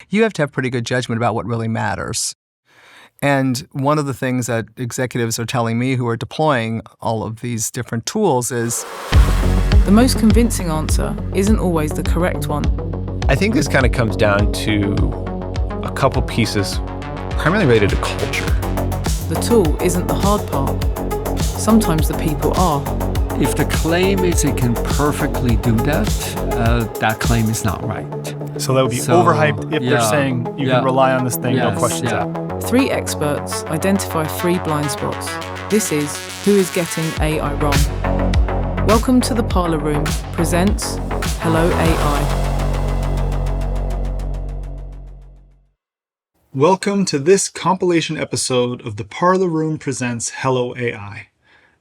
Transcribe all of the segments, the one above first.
you have to have pretty good judgment about what really matters. And one of the things that executives are telling me who are deploying all of these different tools is the most convincing answer isn't always the correct one. I think this kind of comes down to a couple pieces primarily related to culture. The tool isn't the hard part. Sometimes the people are. If the claim is it can perfectly do that, that claim is not right. So that would be overhyped if they're saying you can rely on this thing, no questions asked. 3 experts identify 3 blind spots. This is Who is Getting AI Wrong? Welcome to the Parlor Room Presents Hello AI. Welcome to this compilation episode of the Parlor Room Presents Hello AI.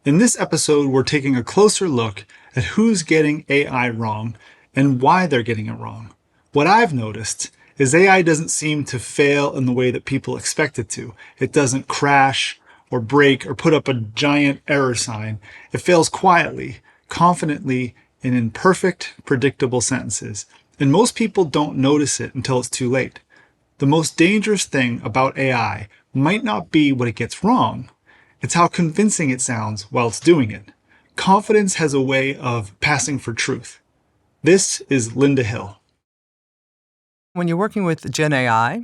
In this episode, we're taking a closer look at who's getting AI wrong and why they're getting it wrong. What I've noticed is AI doesn't seem to fail in the way that people expect it to. It doesn't crash or break or put up a giant error sign. It fails quietly, confidently, and in perfect, predictable sentences. And most people don't notice it until it's too late. The most dangerous thing about AI might not be what it gets wrong. It's how convincing it sounds while it's doing it. Confidence has a way of passing for truth. This is Linda Hill. when you're working with Gen AI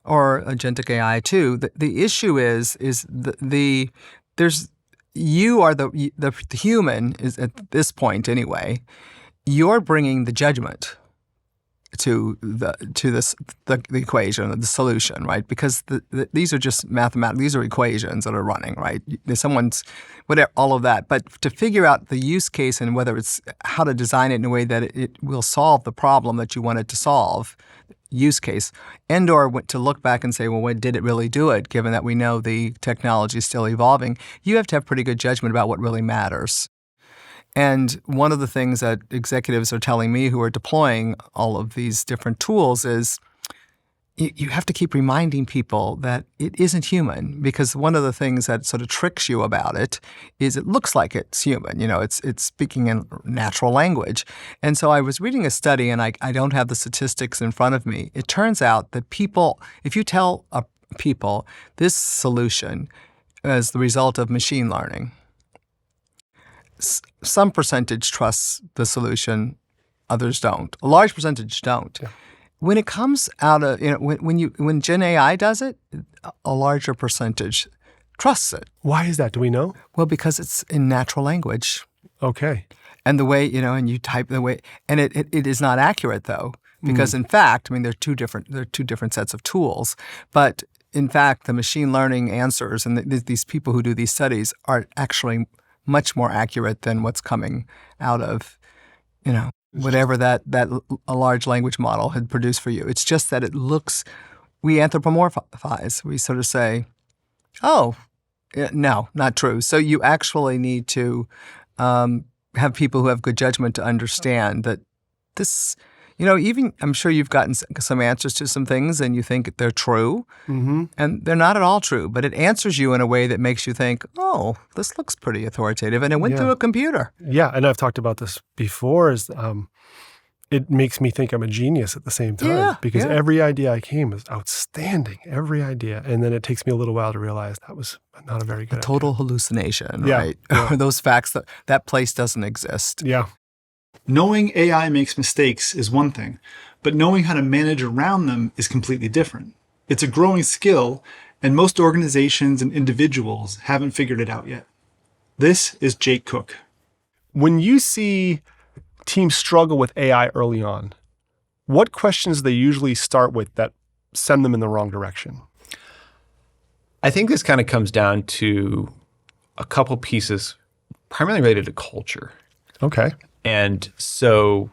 or agentic AI too, the issue is you are the human is at this point anyway. You're bringing the judgment to the equation, the solution, right? Because these are just mathematical. These are equations that are running, right? Someone's whatever, all of that. But to figure out the use case and whether it's how to design it in a way that it will solve the problem that you want it to solve, use case, and/or to look back and say, well, when did it really do it? Given that we know the technology is still evolving, you have to have pretty good judgment about what really matters. And one of the things that executives are telling me who are deploying all of these different tools is you have to keep reminding people that it isn't human, because one of the things that sort of tricks you about it is it looks like it's human. You know, it's speaking in natural language. And so I was reading a study, and I don't have the statistics in front of me. It turns out that people, if you tell people this solution as the result of machine learning, some percentage trusts the solution, others don't. A large percentage don't. Yeah. When it comes out of, when Gen AI does it, a larger percentage trusts it. Why is that? Do we know? Well, because it's in natural language. Okay. And the way, and you type the way, and it is not accurate though, because in fact, there are two different sets of tools, but in fact, the machine learning answers and these people who do these studies are actually much more accurate than what's coming out of, whatever that a large language model had produced for you. It's just that we anthropomorphize. We sort of say, oh, no, not true. So you actually need to have people who have good judgment to understand that this, even I'm sure you've gotten some answers to some things and you think they're true, and they're not at all true, but it answers you in a way that makes you think, oh, this looks pretty authoritative, and it went through a computer. Yeah, and I've talked about this before, it makes me think I'm a genius at the same time, because every idea I came is outstanding, every idea, and then it takes me a little while to realize that was not a very good idea. Total hallucination, right? Or those facts that place doesn't exist. Yeah. Knowing AI makes mistakes is one thing, but knowing how to manage around them is completely different. It's a growing skill, and most organizations and individuals haven't figured it out yet. This is Jake Cook. When you see teams struggle with AI early on, what questions do they usually start with that send them in the wrong direction? I think this kind of comes down to a couple pieces primarily related to culture. Okay. And so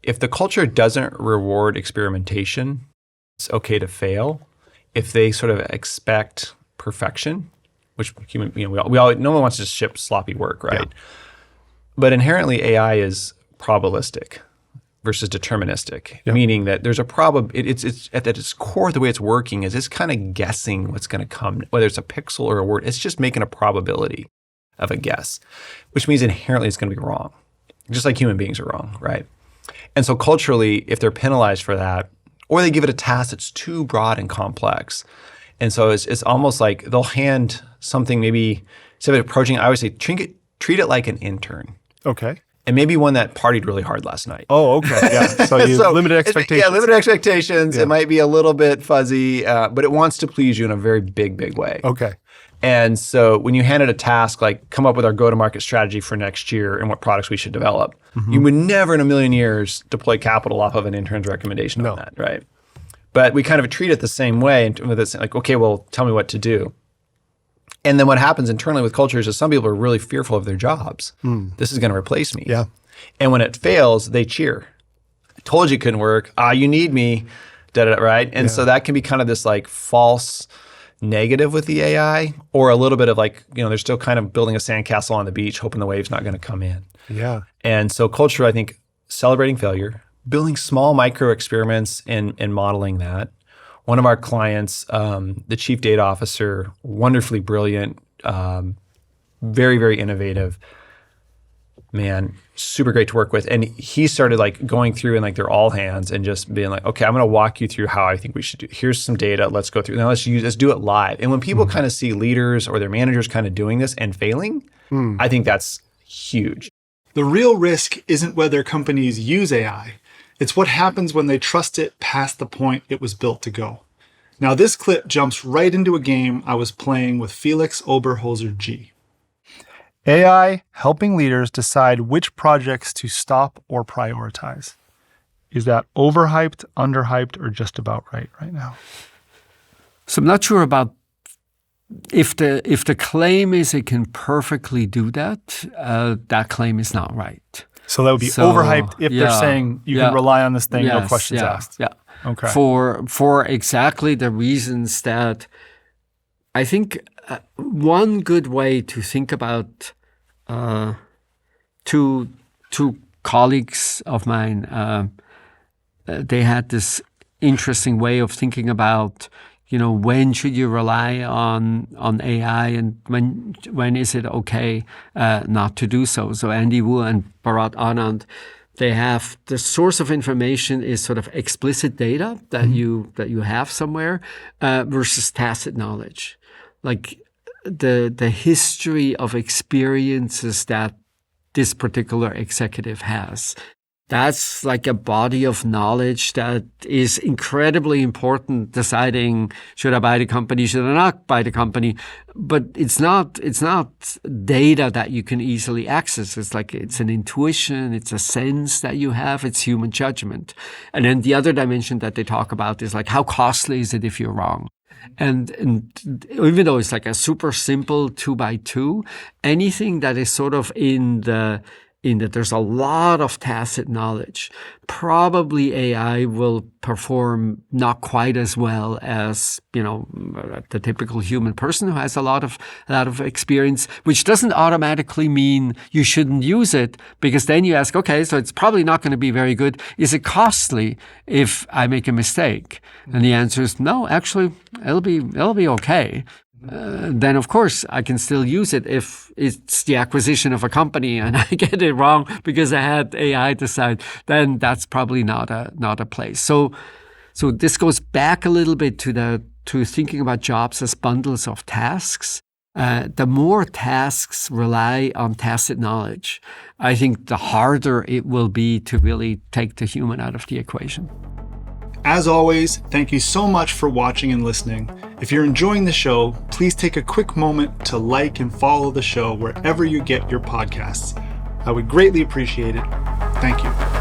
if the culture doesn't reward experimentation, it's okay to fail. If they sort of expect perfection, which no one wants to ship sloppy work, right? Yeah. But inherently AI is probabilistic versus deterministic, meaning that there's a it's at its core, the way it's working is it's kind of guessing what's going to come, whether it's a pixel or a word. It's just making a probability of a guess, which means inherently it's going to be wrong. Just like human beings are wrong, right? And so culturally, if they're penalized for that, or they give it a task that's too broad and complex. And so it's almost like they'll hand something, maybe instead of approaching, I always say treat it like an intern. Okay. And maybe one that partied really hard last night. Oh, okay. Yeah. So you limited expectations. Yeah, limited expectations. Yeah. It might be a little bit fuzzy, but it wants to please you in a very big, big way. Okay. And so when you hand it a task, like come up with our go-to-market strategy for next year and what products we should develop, you would never in a million years deploy capital off of an intern's recommendation on that, right? But we kind of treat it the same way, and with it's like, okay, well, tell me what to do. And then what happens internally with cultures is some people are really fearful of their jobs. This is going to replace me. Yeah. And when it fails, they cheer. I told you it couldn't work. You need me, right? And so that can be kind of this like false negative with the AI, or a little bit of like, they're still kind of building a sandcastle on the beach, hoping the wave's not going to come in. Yeah. And so culture, I think, celebrating failure, building small micro experiments and modeling that. One of our clients, the chief data officer, wonderfully brilliant, very, very innovative, man, super great to work with. And he started like going through and like their all hands and just being like, okay, I'm going to walk you through how I think we should do. Here's some data. Let's go through. Now let's do it live. And when people kind of see leaders or their managers kind of doing this and failing, I think that's huge. The real risk isn't whether companies use AI. It's what happens when they trust it past the point it was built to go. Now this clip jumps right into a game I was playing with Felix Oberholzer-Gee. AI helping leaders decide which projects to stop or prioritize. Is that overhyped, underhyped, or just about right now? So I'm not sure about if the claim is it can perfectly do that, that claim is not right. So that would be overhyped if they're saying you can rely on this thing, no questions asked. Yeah. Okay. For exactly the reasons that I think one good way to think about two colleagues of mine, they had this interesting way of thinking about, when should you rely on AI and when is it okay not to do so? So Andy Wu and Bharat Anand, they have the source of information is sort of explicit data that you have somewhere versus tacit knowledge, like the history of experiences that this particular executive has. That's like a body of knowledge that is incredibly important deciding, should I buy the company, should I not buy the company? But it's not data that you can easily access. It's an intuition, it's a sense that you have, it's human judgment. And then the other dimension that they talk about is like, how costly is it if you're wrong? And even though it's like a super simple 2x2, anything that is sort of in that there's a lot of tacit knowledge, probably AI will perform not quite as well as, the typical human person who has a lot of experience, which doesn't automatically mean you shouldn't use it, because then you ask, okay, so it's probably not going to be very good. Is it costly if I make a mistake? And the answer is no, actually, it'll be okay. Then of course I can still use it if it's the acquisition of a company and I get it wrong because I had AI decide. Then that's probably not a place. So this goes back a little bit to thinking about jobs as bundles of tasks. The more tasks rely on tacit knowledge, I think the harder it will be to really take the human out of the equation. As always, thank you so much for watching and listening. If you're enjoying the show, please take a quick moment to like and follow the show wherever you get your podcasts. I would greatly appreciate it. Thank you.